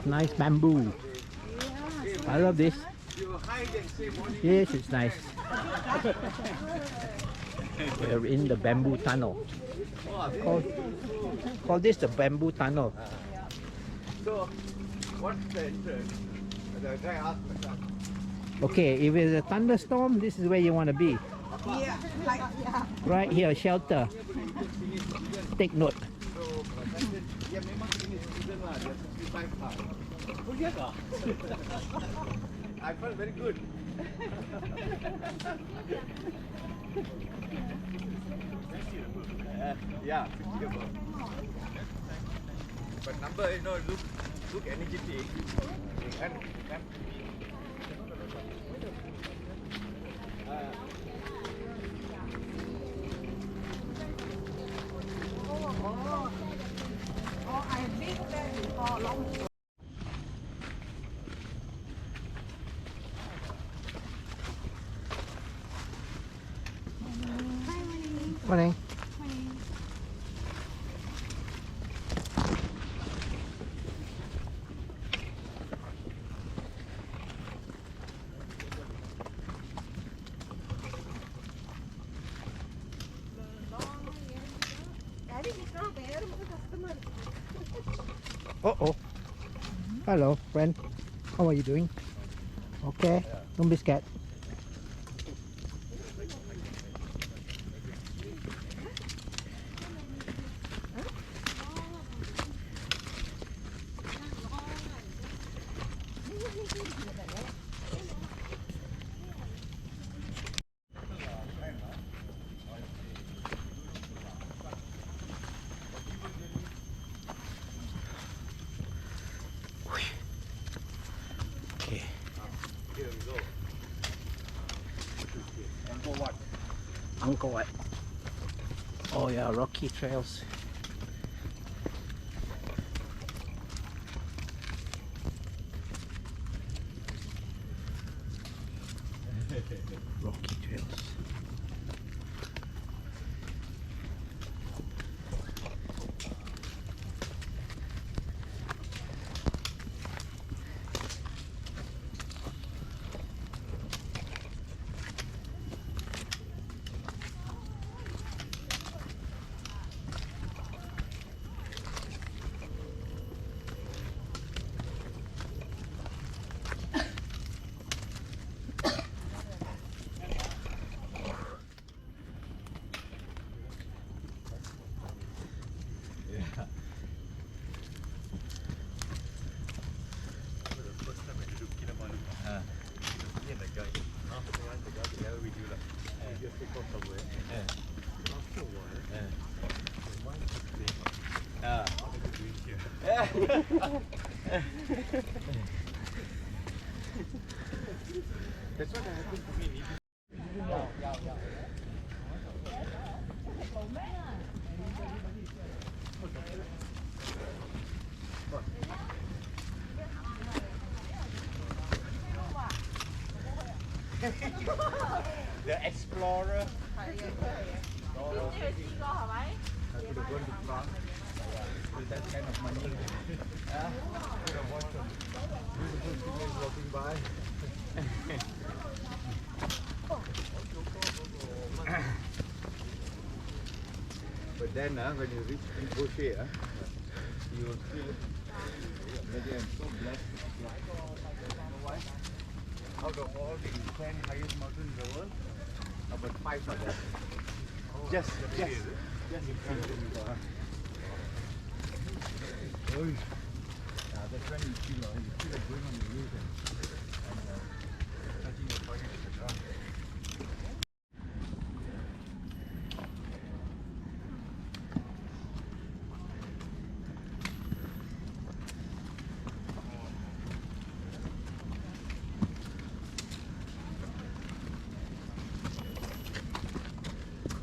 nice bamboo. I love this. Yes, it's nice. We're in the bamboo tunnel. Call this the bamboo tunnel. So, what's the entrance? The guy asked me. Okay, if it's a thunderstorm, this is where you want to be. Yeah, like, yeah. Right here, shelter. Take note. So, yeah, memang ini season lah. Dia 65 lah. Oh, iya kah? I felt very good. Yeah, 50 above. But number, you know, look energetic. You can't Oh, I've been there before long ago. Morning. Uh-oh. Hello, friend. How are you doing? Okay. Don't be scared. Okay. Here we go. Angkor Wat. Angkor Wat. Oh yeah, rocky trails. Rocky trails. That's what happened to me. The explorer. I could have gone to France with that kind of money. Yeah. Could have watched some beautiful females walking by. But then when you reach Rinpoche, you will feel that I am so blessed. Out of all the 10 highest mountains in the world, about 5 are there. Just in front of me. That's when you feel like going on the roof and touching your body with the ground.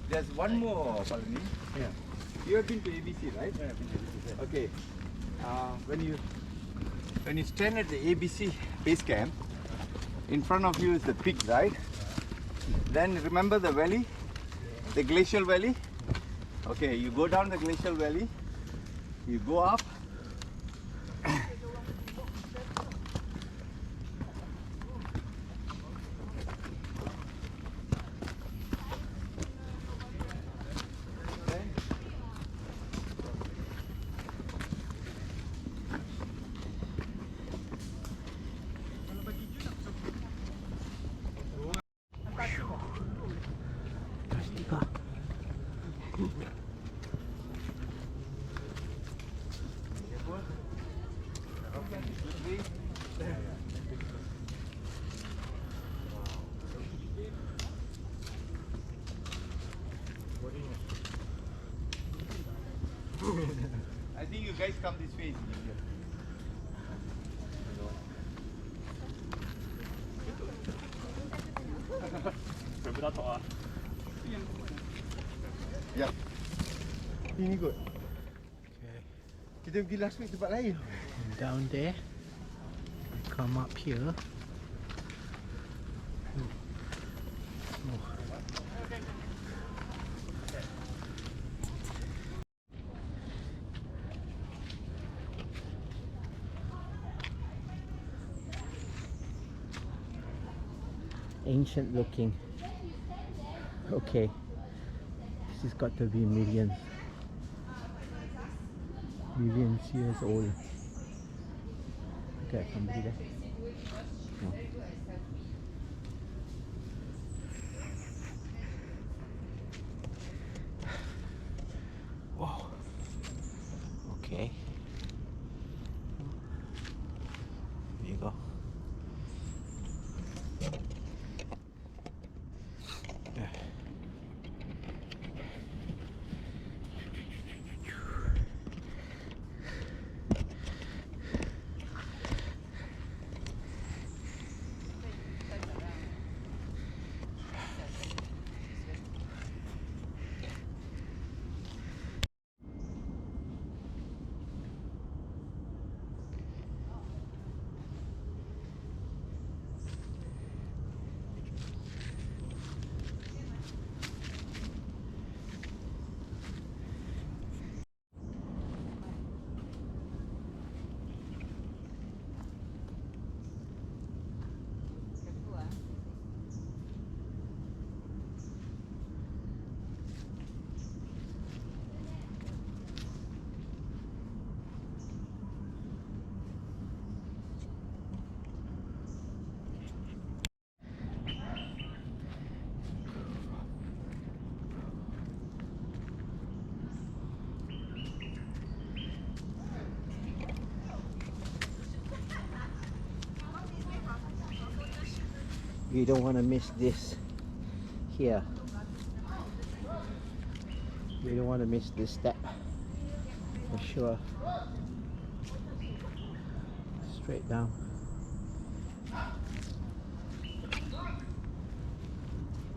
There's one more, Palani. Yeah. You have been to ABC, right? Yeah, I've been to ABC. Okay. When you stand at the ABC base camp, in front of you is the peak, right? Then remember the valley, the glacial valley. Okay, you go down the glacial valley, you go up, guys come this way. Ya. Ini kot. Okay. Kita pergi last week tempat lain. Down there. Come up here. Oh. Ancient looking. Okay. This has got to be millions years old. Okay, somebody there. Oh. Whoa. Okay. There you go. You don't want to miss this here. You don't want to miss this step for sure. Straight down.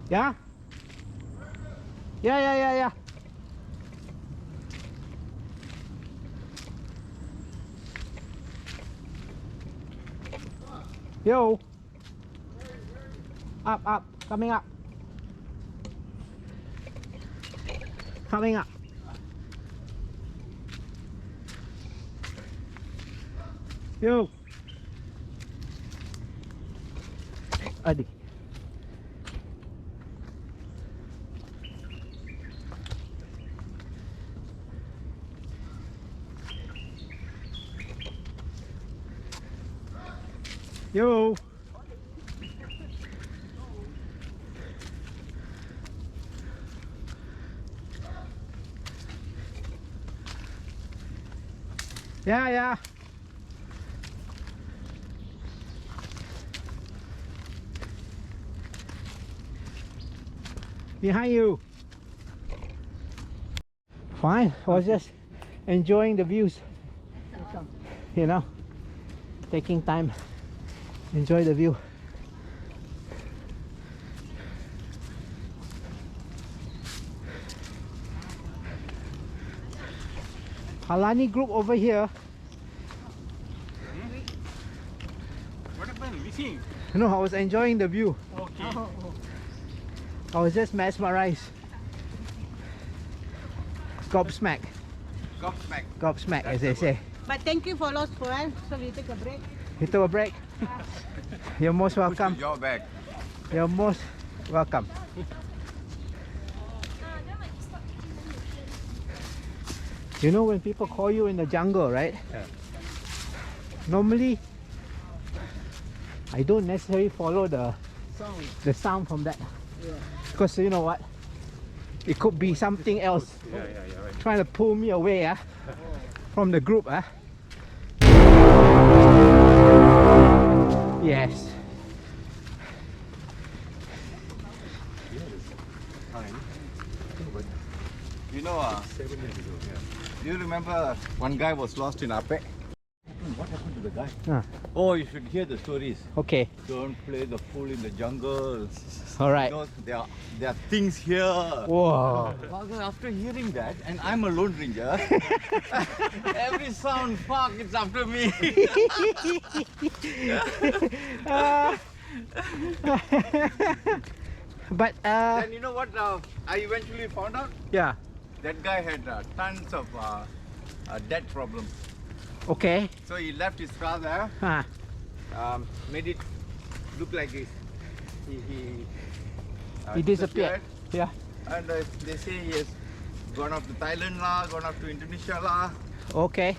Yeah? Yeah. Yo. Up, coming up. Coming up. Yo. Adi. Yo. Yeah. Behind you. Fine. I was just enjoying the views. You know, taking time. Enjoy the view. Halani group over here. What happened? Missing? No, I was enjoying the view. Okay. I was just mesmerized. Gobsmack. Gobsmack, as they say. But thank you for lost friends. So we take a break. You took a break? You're most welcome. Your bag. You're most welcome. You know when people call you in the jungle, right? Yeah. Normally, I don't necessarily follow the sound from that. Yeah. Because you know what? It could be something else Yeah, right. trying to pull me away from the group. Yes. You know, do you remember one guy was lost in Ape? What happened to the guy? Oh, you should hear the stories. Okay. Don't play the fool in the jungle. All right. You know, there are things here. Whoa. After hearing that, and I'm a lone ranger, every sound, fuck, it's after me. But Then you know what I eventually found out? yeah. That guy had tons of debt problems. Okay. So he left his car there, made it look like this. He disappeared. Yeah. And they say he has gone off to Thailand lah, gone off to Indonesia lah. Okay.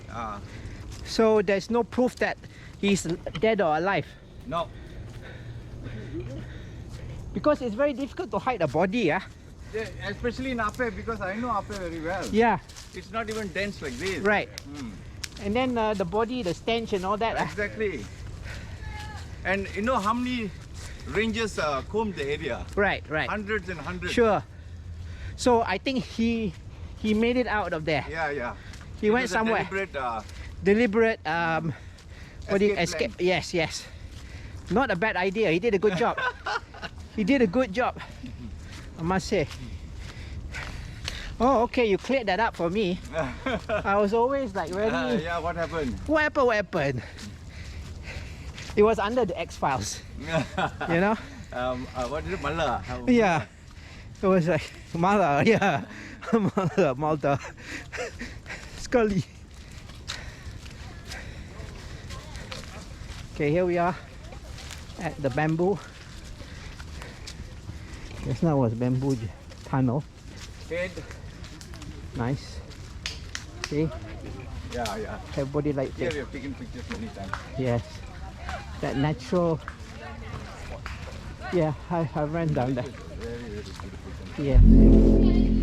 So there's no proof that he's dead or alive. No. Because it's very difficult to hide a body, yeah? Yeah, especially in Ape, because I know Ape very well. Yeah, It's not even dense like this. right. And then the body, the stench and all that. Exactly. And you know how many rangers comb the area? Right, right. Hundreds and hundreds. Sure. So I think he made it out of there. Yeah, yeah. He It went was a somewhere. Deliberate, Deliberate, what do you, escape? Yes, yes. Not a bad idea. He did a good job. He did a good job, I must say. Oh, okay, you cleared that up for me. I was always like really... yeah, what happened? What happened? What happened? It was under the X-Files, you know? What is it? Mala? Yeah. It was like, Mala, yeah. Malta. Scully. Okay, here we are at the bamboo. Just now was bamboo tunnel. Head. Nice. See? Yeah, yeah. Everybody like Here that. we have taken pictures many times. Yes. That natural. Yeah, I ran down there. Very, very beautiful. Yeah.